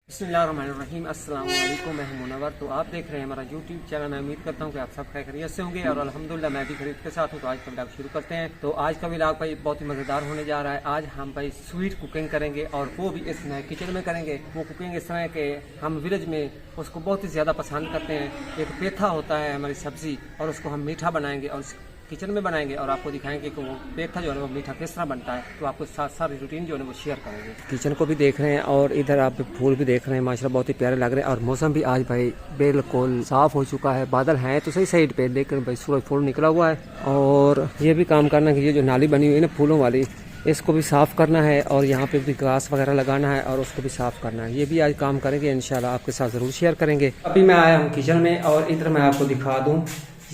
बिस्मिल्लाहिर्रहमानिर्रहीम। अस्सलाम वालेकुम, मैं हूं मुनव्वर। तो आप देख रहे हैं हमारा यूट्यूब चैनल। मैं उम्मीद करता हूं कि आप सब खैरियत से होंगे और अल्हम्दुलिल्लाह मैं भी खैरियत के साथ हूं। तो आज का व्लॉग शुरू करते हैं। तो आज का व्लॉग भाई बहुत ही मज़ेदार होने जा रहा है। आज हम भाई स्वीट कुकिंग करेंगे और वो भी इस नए किचन में करेंगे। वो कुकिंग इस तरह के हम विलेज में उसको बहुत ही ज़्यादा पसंद करते हैं। एक पेठा होता है हमारी सब्ज़ी और उसको हम मीठा बनाएंगे और किचन में बनाएंगे और आपको दिखाएंगे कि वो पेठा जो है वो मीठा किस तरह बनता है। तो आपको साथ सारी रूटीन जो है वो शेयर करेंगे। किचन को भी देख रहे हैं और इधर आप फूल भी देख रहे हैं, माशाल्लाह बहुत ही प्यारे लग रहे हैं। और मौसम भी आज भाई बिल्कुल साफ हो चुका है। बादल हैं तो सही साइड पे, लेकिन भाई सूरज फूल निकला हुआ है। और ये भी काम करना कि ये जो नाली बनी हुई है ना फूलों वाली, इसको भी साफ़ करना है और यहाँ पे भी घास वगैरह लगाना है और उसको भी साफ़ करना है। ये भी आज काम करेंगे, इंशाल्लाह आपके साथ ज़रूर शेयर करेंगे। अभी मैं आया हूँ किचन में और इधर मैं आपको दिखा दूँ,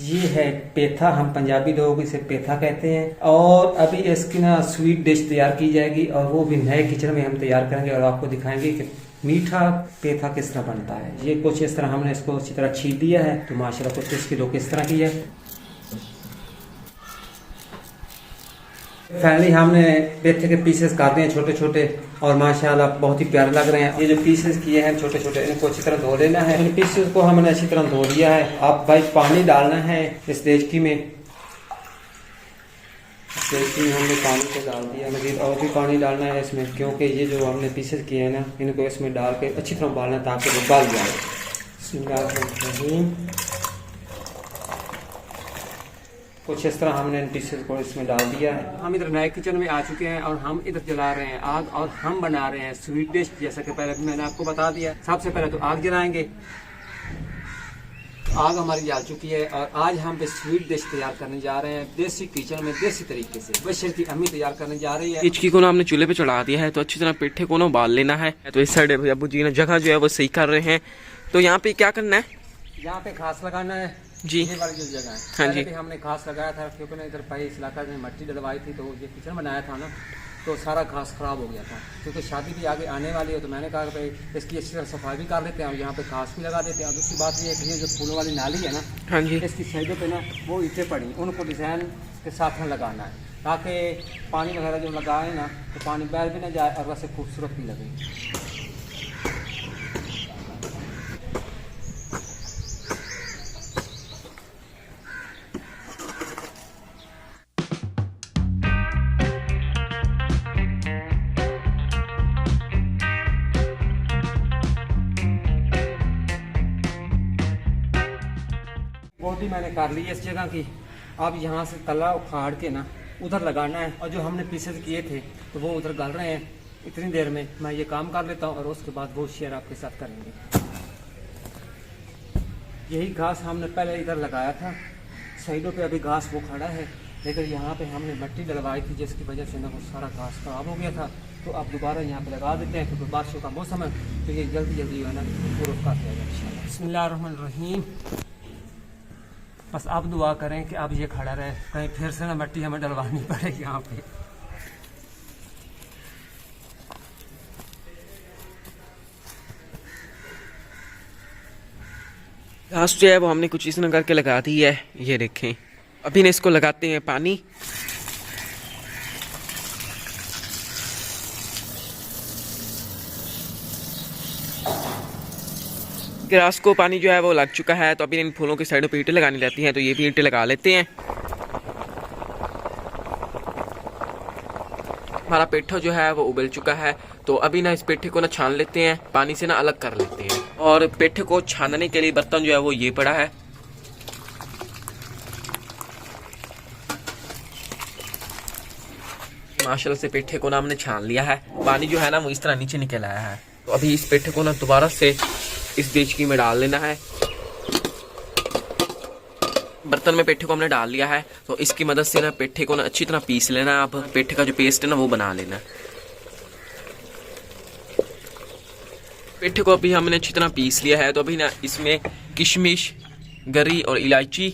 ये है पेठा। हम पंजाबी लोग इसे पेठा कहते हैं। और अभी इसकी ना स्वीट डिश तैयार की जाएगी और वो भी नए किचन में हम तैयार करेंगे और आपको दिखाएंगे कि मीठा पेठा किस तरह बनता है। ये कुछ इस तरह हमने इसको अच्छी तरह छील दिया है। तो माशाल्लाह कुछ इसकी लोग किस तरह की है। फाइनली हमने पेठे के पीसेस काटे हैं छोटे छोटे और माशाल्लाह बहुत ही प्यारे लग रहे हैं। ये जो पीसेस किए हैं छोटे छोटे, इनको अच्छी तरह धो लेना है। इन पीसेस को हमने अच्छी तरह धो लिया है। अब भाई पानी डालना है इस देचकी में। देचकी में हमने पानी को डाल दिया, मजीद और भी पानी डालना है इसमें, क्योंकि ये जो हमने पीसेस किए हैं ना इनको इसमें डाल के अच्छी तरह उबालना है ताकि वो गल जाए। कुछ इस तरह हमने इन पीसेस को इसमें डाल दिया है। हम इधर नए किचन में आ चुके हैं और हम इधर जला रहे हैं आग और हम बना रहे हैं स्वीट डिश। जैसा कि पहले मैंने आपको बता दिया, सबसे पहले तो आग जलाएंगे। आग हमारी जल चुकी है और आज हम पे स्वीट डिश तैयार करने जा रहे हैं देसी किचन में, देसी तरीके से। बशर की अम्मी तैयार करने जा रही है। हिचकी को ना हमने चूल्हे पे चढ़ा दिया है, तो अच्छी तरह पेठे को ना उबाल लेना है। तो इस साइड अबू जी ने जगह जो है वो सही कर रहे हैं। तो यहाँ पे क्या करना है, यहाँ पे घास लगाना है जी। ये वाली जो जगह है, हाँ जी, हमने घास लगाया था क्योंकि ना इधर भाई इस इलाका में मिट्टी डलवाई थी। तो ये किचन बनाया था ना तो सारा घास खराब हो गया था, क्योंकि शादी भी आगे आने वाली है। तो मैंने कहा भाई इसकी अच्छी तरह सफाई भी कर लेते हैं और यहाँ पे घास भी लगा देते हैं। और दूसरी बात ये है कि ये जो फूलों वाली नाली है ना, हाँ जी, इसकी साइडों पे ना वो ईंटें पड़ी, उनको डिज़ाइन के साथ में लगाना है ताकि पानी वगैरह जो लगाए ना तो पानी बह भी ना जाए और वैसे खूबसूरत भी लगे। बोटी मैंने कर ली है इस जगह की। अब यहाँ से तला उखाड़ के ना उधर लगाना है और जो हमने पीसेस किए थे तो वो उधर गल रहे हैं। इतनी देर में मैं ये काम कर लेता हूँ और उसके बाद वो शेयर आपके साथ करेंगे। यही घास हमने पहले इधर लगाया था, साइडों पे अभी घास वो खड़ा है, लेकिन यहाँ पे हमने मिट्टी डलवाई थी जिसकी वजह से ना वो सारा घास खराब हो गया था। तो अब दोबारा यहाँ पे लगा देते हैं क्योंकि बारिशों का मौसम है तो ये जल्दी जल्दी जो है ना पूरा काट जाएगा इंशाल्लाह। बिस्मिल्लाहिर्रहमानिर्रहीम। बस आप दुआ करें कि अब ये खड़ा रहे, कहीं फिर से ना मिट्टी हमें डलवानी पड़े यहाँ पे। घास जो है वो हमने कुछ इस तरह करके लगा दी है। ये देखें, अभी ना इसको लगाते हैं पानी। घास को पानी जो है वो लग चुका है। तो अभी इन फूलों के साइडों पे ईंटें लगानी रहती हैं, तो ये भी ईंटें लगा लेते हैं। हमारा पेठा जो है वो उबल चुका है। तो अभी ना इस पेठे को ना छान लेते हैं, पानी से ना अलग कर लेते हैं। और पेठे को छानने के लिए बर्तन जो है वो ये पड़ा है। माशाल्लाह से पेठे को ना हमने छान लिया है। पानी जो है ना वो इस तरह नीचे निकल आया है। तो अभी इस पेठे को ना दोबारा से इस देचकी में डाल लेना है। बर्तन में पेठे को हमने डाल लिया है। तो इसकी मदद से ना पेठे को ना अच्छी तरह पीस लेना है। अब पेठे का जो पेस्ट है ना वो बना लेना है। पेठे को अभी हमने अच्छी तरह पीस लिया है। तो अभी ना इसमें किशमिश, गरी और इलायची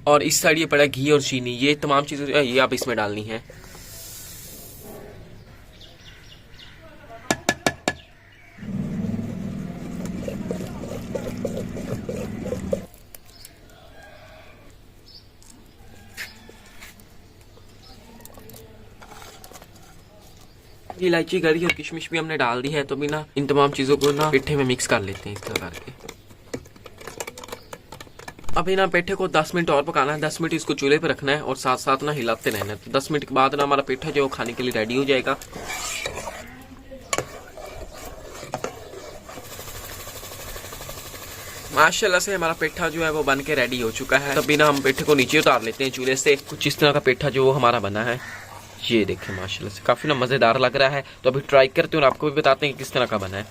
और इस साइड ये पड़ा घी और चीनी, ये तमाम चीज़ें ये आप इसमें डालनी है। ये इलायची गरी और किशमिश भी हमने डाल दी है, तो अभी ना इन तमाम चीजों को ना पेठे में मिक्स कर लेते हैं इस तरह करके। अभी ना पेठे को 10 मिनट और पकाना है। 10 मिनट इसको चूल्हे पे रखना है और साथ साथ ना हिलाते रहना है। तो 10 मिनट के बाद ना हमारा पेठा जो खाने के लिए रेडी हो जाएगा। माशाल्लाह से हमारा पेठा जो है वो बन के रेडी हो चुका है। तभी ना हम पेठे को नीचे उतार लेते हैं चूल्हे से। कुछ इस तरह का पेठा जो हमारा बना है, ये देखें माशाल्लाह से काफी ना मजेदार लग रहा है। तो अभी ट्राई करते हैं और आपको भी बताते हैं कि किस तरह का बना है।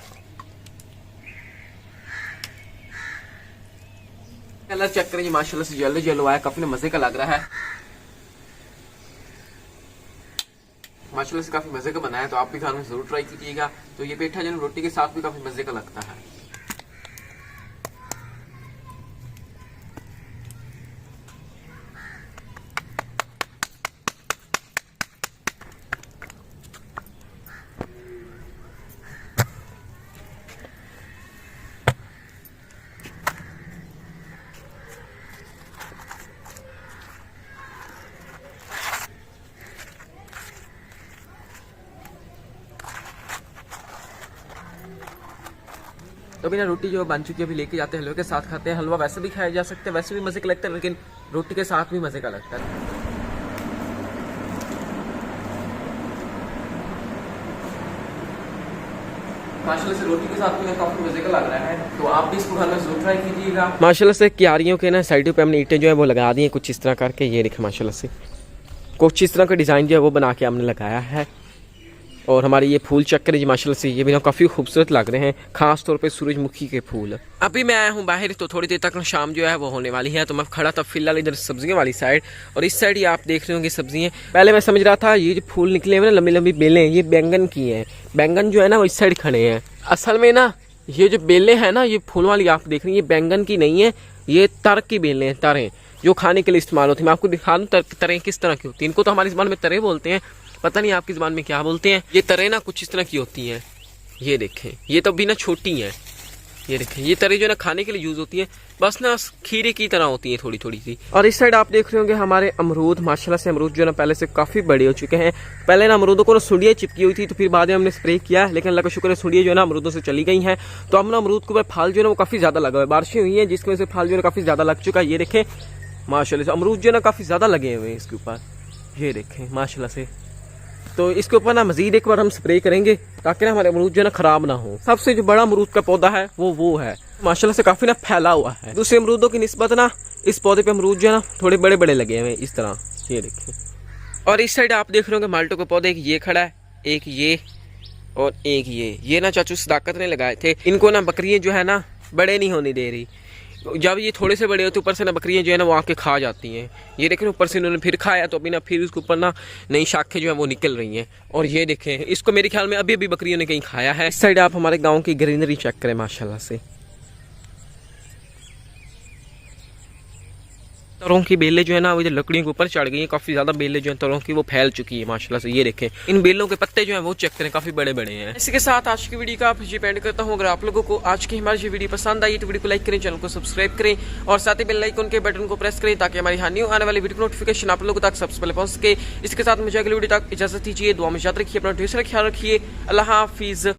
कलर चेक करें, माशाल्लाह से येलो येलो आया, काफी ना मजे का लग रहा है। माशाल्लाह से काफी मजे का बना है, तो आप भी खाने में जरूर ट्राई कीजिएगा। तो ये पेठा जो रोटी के साथ भी काफी मजे का लगता है। तो अभी ना रोटी जो बन चुकी है अभी लेके जाते हैं, हलवे के साथ खाते हैं। हलवा वैसे भी खाया जा सकता है, वैसे भी मजे का लगता है, लेकिन रोटी के साथ भी मजे का लगता है। माशाल्लाह से रोटी के साथ भी काफी मजे का लग रहा है, तो आप भी इसको घर में जरूर ट्राई कीजिएगा। माशाल्लाह से क्यारियों के ना साइडों पे हमने ईंटें जो है वो लगा दी हैं कुछ इस तरह करके। ये देखें माशाल्लाह से कुछ इस तरह का डिजाइन जो है वो बना के हमने लगाया है। और हमारे ये फूल चक्कर जी माशाल्लाह से ये भी ना काफ़ी खूबसूरत लग रहे हैं, खास तौर पे सूरजमुखी के फूल। अभी मैं आया हूँ बाहर, तो थोड़ी देर तक शाम जो है वो होने वाली है। तो मैं खड़ा था फिलहाल इधर सब्जियों वाली साइड, और इस साइड ये आप देख रहे होंगे सब्जियाँ। पहले मैं समझ रहा था ये जो फूल निकले हुए ना लंबी लंबी बेलें, ये बैंगन की हैं। बैंगन जो है ना वो इस साइड खड़े हैं। असल में ना ये जो बेलें हैं ना, ये फूल वाली आप देख रही हैं, ये बैंगन की नहीं है, ये तर की बेलें हैं, तरें जो खाने के लिए इस्तेमाल होती है। मैं आपको दिखा दूँ तरें किस तरह की होती हैं। इनको तो हमारी ज़बान में तरे बोलते हैं, पता नहीं आपकी ज़बान में क्या बोलते हैं। ये तरें ना कुछ इस तरह की होती हैं। ये देखें, ये तो अभी ना छोटी हैं। ये देखें, ये तरें जो है ना खाने के लिए यूज़ होती हैं, बस ना खीरे की तरह होती हैं थोड़ी थोड़ी सी। और इस साइड आप देख रहे होंगे हमारे अमरूद, माशाल्लाह से अमरूद जो है ना पहले से काफ़ी बड़े हो चुके हैं। पहले ना अमरूदों को ना सुंडियाँ चिपकी हुई थी, तो फिर बाद में हमने स्प्रे किया, लेकिन अल्लाह का शुक्र है सुंडियाँ जो है ना अमरूदों से चली गई हैं। तो अब ना अमरूद के ऊपर फल जो है ना वो काफ़ी ज़्यादा लगा हुआ है। बारिशें हुई हैं जिसकी वजह से फल जो है काफ़ी ज़्यादा लग चुका है। ये देखें माशाल्लाह से अमरूद जो है ना काफ़ी ज़्यादा लगे हुए हैं इसके ऊपर। ये देखें माशाल्लाह से। तो इसके ऊपर ना मजीद एक बार हम स्प्रे करेंगे ताकि ना हमारे अमरूद जो है ना खराब ना हो। सबसे जो बड़ा अमरूद का पौधा है वो है, माशाल्लाह से काफी ना फैला हुआ है। दूसरे अमरूदों की निस्बत ना इस पौधे पे अमरूद जो है ना थोड़े बड़े बड़े लगे हुए इस तरह। ये देखिए, और इस साइड आप देख रहे होंगे माल्टो के पौधे, एक ये खड़ा है, एक ये और एक ये ना चाचू सदाकत ने लगाए थे। इनको ना बकरियां जो है ना बड़े नहीं होने दे रही। जब ये थोड़े से बड़े होते ऊपर से ना बकरियां जो है ना वो आके खा जाती हैं। ये देखें ऊपर से इन्होंने फिर खाया, तो अभी ना फिर उसके ऊपर ना नई शाखें जो है वो निकल रही हैं। और ये देखें, इसको मेरे ख्याल में अभी अभी बकरियों ने कहीं खाया है। इस साइड आप हमारे गाँव की ग्रीनरी चेक करें माशाल्लाह से। तरों की बेलें जो है ना वो इधर लकड़ियों के ऊपर चढ़ गई हैं, काफ़ी ज़्यादा बेलें जो हैं तरों की वो फैल चुकी है माशाल्लाह से। ये देखें, इन बेलों के पत्ते जो हैं वो चेक करें, काफ़ी बड़े बड़े हैं। इसी के साथ आज की वीडियो का डिपेंड करता हूँ। अगर आप लोगों को आज की हमारी ये वीडियो पसंद आई तो वीडियो को लाइक करें, चैनल को सब्सक्राइब करें और साथ ही बेल आइकन के बटन को प्रेस करें ताकि हमारी न्यू आने वाली वीडियो नोटिफिकेशन आप लोगों तक सबसे पहले पहुँच सके। इसके साथ मुझे अगली वीडियो तक इजाज़त दीजिए। दुआ में याद रखिए, अपना ढेर सारा ख्याल रखिए। अल्लाह हाफिज़।